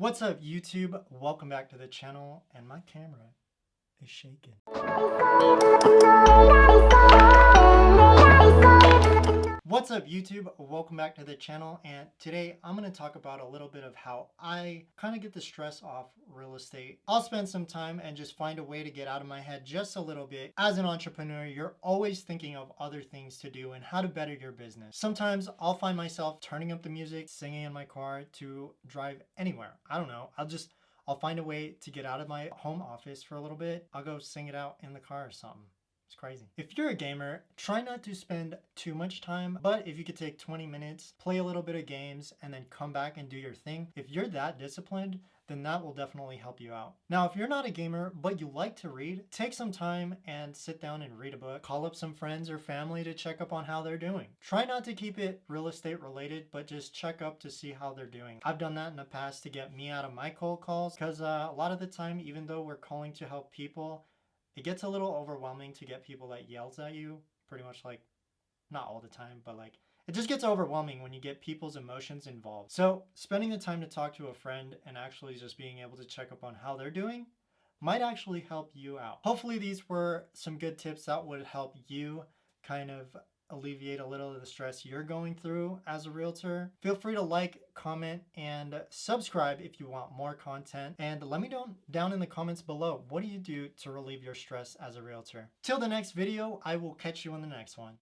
What's up, YouTube? Welcome back to the channel, and my camera is shaking. What's up, YouTube? Welcome back to the channel, and today I'm going to talk about a little bit of how I kind of get the stress off real estate. I'll spend some time and just find a way to get out of my head just a little bit. As an entrepreneur, you're always thinking of other things to do and how to better your business. Sometimes I'll find myself turning up the music, singing in my car to drive anywhere. I don't know. I'll find a way to get out of my home office for a little bit. I'll go sing it out in the car or something. It's crazy. If you're a gamer, try not to spend too much time, but if you could take 20 minutes, play a little bit of games, and then come back and do your thing, if you're that disciplined, then that will definitely help you out. Now, if you're not a gamer, but you like to read, take some time and sit down and read a book. Call up some friends or family to check up on how they're doing. Try not to keep it real estate related, but just check up to see how they're doing. I've done that in the past to get me out of my cold calls, because a lot of the time, even though we're calling to help people, it gets a little overwhelming to get people that yells at you, pretty much, like, not all the time, but like, it just gets overwhelming when you get people's emotions involved. So spending the time to talk to a friend and actually just being able to check up on how they're doing might actually help you out. Hopefully these were some good tips that would help you kind of alleviate a little of the stress you're going through as a realtor. Feel free to like, comment, and subscribe if you want more content. And let me know down in the comments below, what do you do to relieve your stress as a realtor? Till the next video, I will catch you on the next one.